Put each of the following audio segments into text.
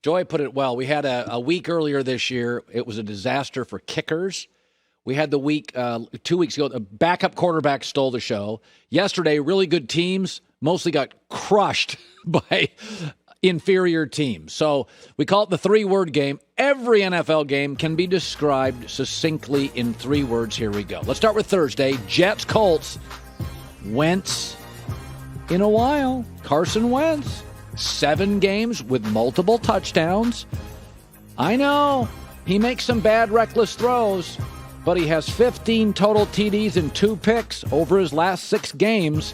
Joy put it well. We had a week earlier this year. It was a disaster for kickers. We had the week 2 weeks ago. A backup quarterback stole the show. Yesterday, really good teams mostly got crushed by inferior teams. So we call it the three-word game. Every NFL game can be described succinctly in 3 words. Here we go. Let's start with Thursday. Jets, Colts. Wentz in a while. Carson Wentz. 7 games with multiple touchdowns. I know he makes some bad, reckless throws, but he has 15 total TDs and 2 picks over his last 6 games.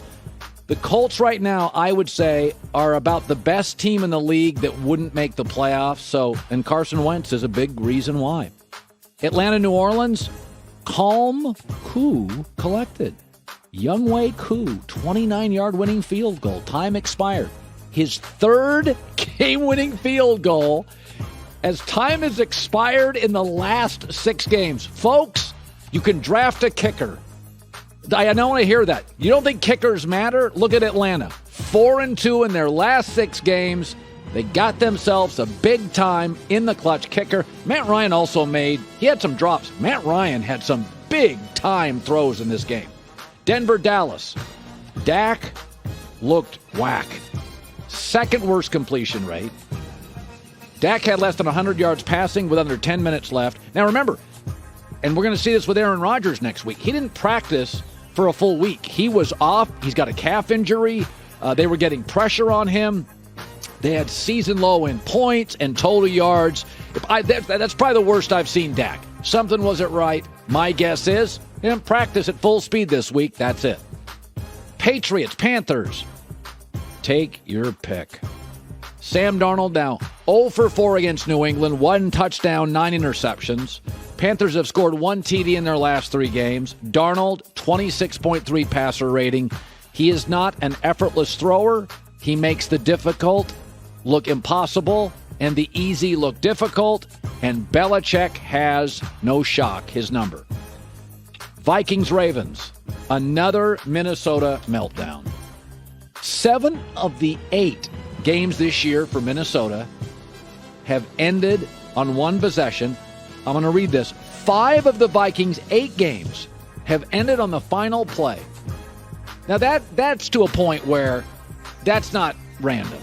The Colts right now, I would say, are about the best team in the league that wouldn't make the playoffs. And Carson Wentz is a big reason why. Atlanta, New Orleans, calm, cool, collected. Younghoe Koo, 29-yard winning field goal. Time expired. His 3rd game-winning field goal as time has expired in the last 6 games. Folks, you can draft a kicker. I don't want to hear that. You don't think kickers matter? Look at Atlanta. 4-2 in their last 6 games. They got themselves a big-time in-the-clutch kicker. Matt Ryan also he had some drops. Matt Ryan had some big-time throws in this game. Denver, Dallas. Dak looked whack. 2nd worst completion rate. Dak had less than 100 yards passing with under 10 minutes left. Now remember, and we're going to see this with Aaron Rodgers next week, he didn't practice for a full week. He was off. He's got a calf injury. They were getting pressure on him. They had season low in points and total yards. That's probably the worst I've seen Dak. Something wasn't right. My guess is he didn't practice at full speed this week. That's it. Patriots, Panthers. Take your pick. Sam Darnold now 0 for 4 against New England, 1 touchdown, 9 interceptions. Panthers have scored 1 TD in their last 3 games. Darnold, 26.3 passer rating. He is not an effortless thrower. He makes the difficult look impossible and the easy look difficult. And Belichick has, no shock, his number. Vikings, Ravens. Another Minnesota meltdown. 7 of the 8 games this year for Minnesota have ended on 1 possession. I'm going to read this. 5 of the Vikings' 8 games have ended on the final play. Now that's to a point where that's not random.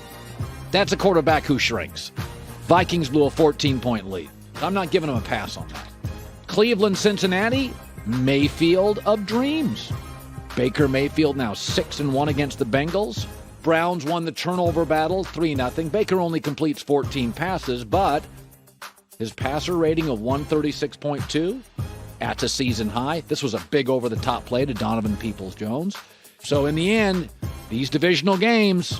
That's a quarterback who shrinks. Vikings blew a 14-point lead. I'm not giving them a pass on that. Cleveland, Cincinnati, Mayfield of dreams. Baker Mayfield now 6-1 against the Bengals. Browns won the turnover battle 3-0. Baker only completes 14 passes, but his passer rating of 136.2, that's a season high. This was a big over-the-top play to Donovan Peoples-Jones. So in the end, these divisional games,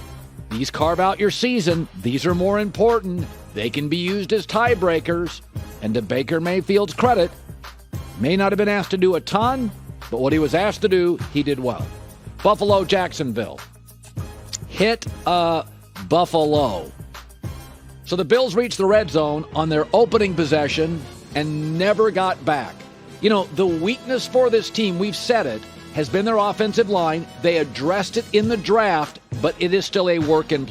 these carve out your season. These are more important. They can be used as tiebreakers. And to Baker Mayfield's credit, may not have been asked to do a ton, but what he was asked to do, he did well. Buffalo, Jacksonville. Hit Buffalo. So the Bills reached the red zone on their opening possession and never got back. You know, the weakness for this team, we've said it, has been their offensive line. They addressed it in the draft, but it is still a work in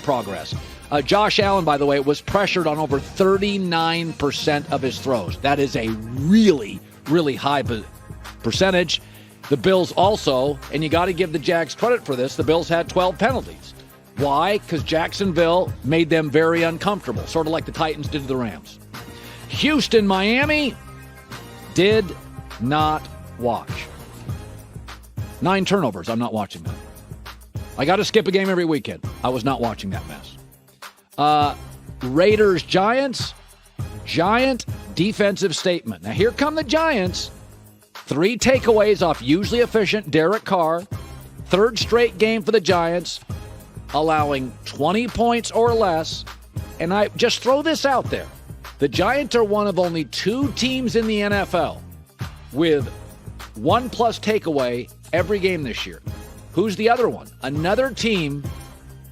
progress. Josh Allen, by the way, was pressured on over 39% of his throws. That is a really, really high percentage. The Bills also, and you got to give the Jags credit for this, the Bills had 12 penalties. Why? Because Jacksonville made them very uncomfortable, sort of like the Titans did to the Rams. Houston, Miami, did not watch. 9 turnovers. I'm not watching that. I got to skip a game every weekend. I was not watching that mess. Raiders, Giants. Giant defensive statement. Now here come the Giants. 3 takeaways off usually efficient Derek Carr. 3rd straight game for the Giants, allowing 20 points or less. And I just throw this out there. The Giants are one of only 2 teams in the NFL with 1+ takeaway every game this year. Who's the other one? Another team,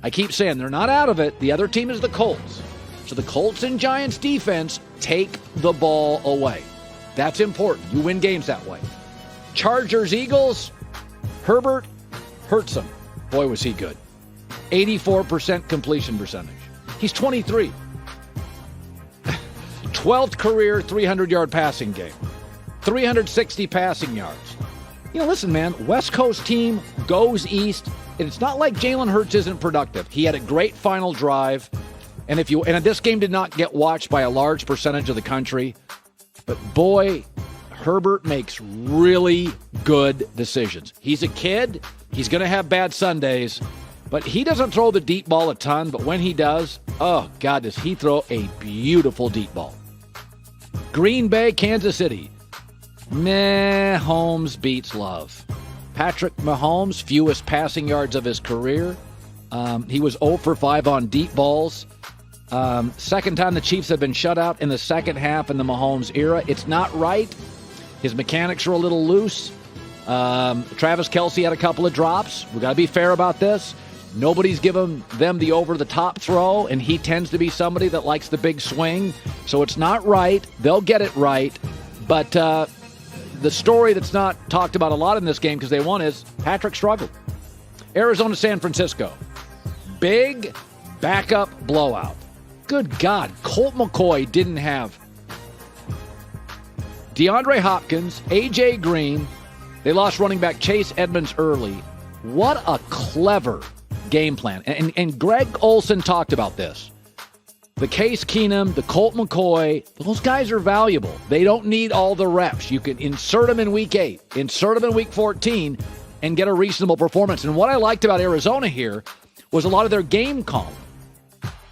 I keep saying they're not out of it. The other team is the Colts. So the Colts and Giants defense take the ball away. That's important. You win games that way. Chargers, Eagles, Herbert hurts them. Boy, was he good. 84% completion percentage. He's 23. 12th career 300-yard passing game. 360 passing yards. Listen, man, West Coast team goes east, and it's not like Jalen Hurts isn't productive. He had a great final drive, and this game did not get watched by a large percentage of the country, but boy, Herbert makes really good decisions. He's a kid. He's going to have bad Sundays, but he doesn't throw the deep ball a ton, but when he does, oh, God, does he throw a beautiful deep ball. Green Bay, Kansas City. Mahomes beats love. Patrick Mahomes, fewest passing yards of his career. He was 0 for 5 on deep balls. Second time the Chiefs have been shut out in the second half in the Mahomes era. It's not right. His mechanics are a little loose. Travis Kelce had a couple of drops. We've got to be fair about this. Nobody's given them the over-the-top throw, and he tends to be somebody that likes the big swing. So it's not right. They'll get it right. But the story that's not talked about a lot in this game because they won is Patrick struggled. Arizona, San Francisco. Big backup blowout. Good God. Colt McCoy didn't have DeAndre Hopkins, A.J. Green. They lost running back Chase Edmonds early. What a clever game plan. And Greg Olson talked about this. The Case Keenum, the Colt McCoy, those guys are valuable. They don't need all the reps. You can insert them in week 8, insert them in week 14, and get a reasonable performance. And what I liked about Arizona here was a lot of their game calling.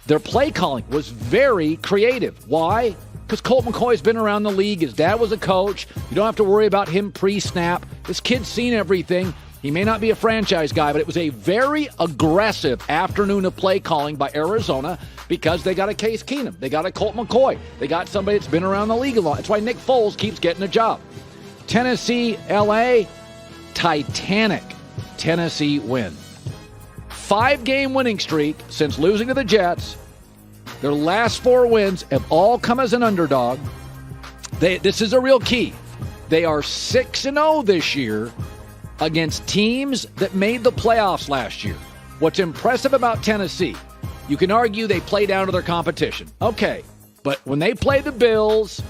Their play calling was very creative. Why? Because Colt McCoy's been around the league. His dad was a coach. You don't have to worry about him pre-snap. This kid's seen everything. He may not be a franchise guy, but it was a very aggressive afternoon of play calling by Arizona because they got a Case Keenum. They got a Colt McCoy. They got somebody that's been around the league a lot. That's why Nick Foles keeps getting a job. Tennessee, L.A., Titanic. Tennessee win. 5-game winning streak since losing to the Jets. Their last 4 wins have all come as an underdog. This is a real key. They are 6-0 this year against teams that made the playoffs last year. What's impressive about Tennessee, you can argue they play down to their competition. Okay, but when they play the Bills,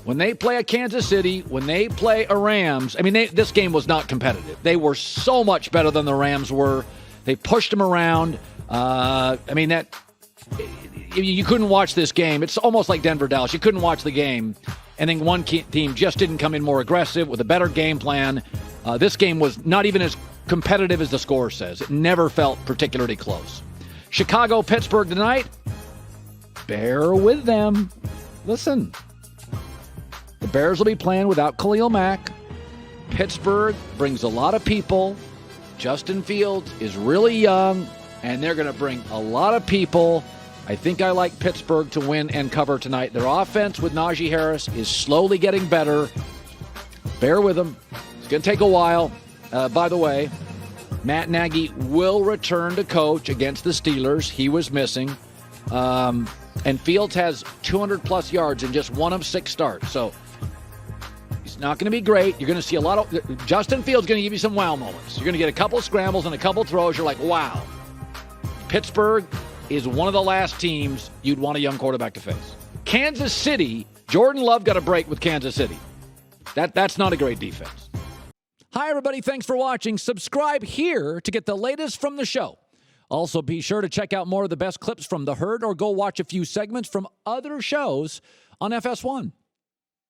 when they play a Kansas City, when they play a Rams, this game was not competitive. They were so much better than the Rams were. They pushed them around. You couldn't watch this game. It's almost like Denver-Dallas. You couldn't watch the game, and then one team just didn't come in more aggressive with a better game plan. This game was not even as competitive as the score says. It never felt particularly close. Chicago-Pittsburgh tonight. Bear with them. Listen, the Bears will be playing without Khalil Mack. Pittsburgh brings a lot of people. Justin Fields is really young, and they're going to bring a lot of people. I think I like Pittsburgh to win and cover tonight. Their offense with Najee Harris is slowly getting better. Bear with them. It's going to take a while. By the way, Matt Nagy will return to coach against the Steelers. He was missing. And Fields has 200-plus yards in just 1 of 6 starts. So he's not going to be great. You're going to see a lot of – Justin Fields is going to give you some wow moments. You're going to get a couple of scrambles and a couple of throws. You're like, wow. Pittsburgh is one of the last teams you'd want a young quarterback to face. Kansas City, Jordan Love got a break with Kansas City. That's not a great defense. Hi, everybody. Thanks for watching. Subscribe here to get the latest from the show. Also, be sure to check out more of the best clips from The Herd or go watch a few segments from other shows on FS1.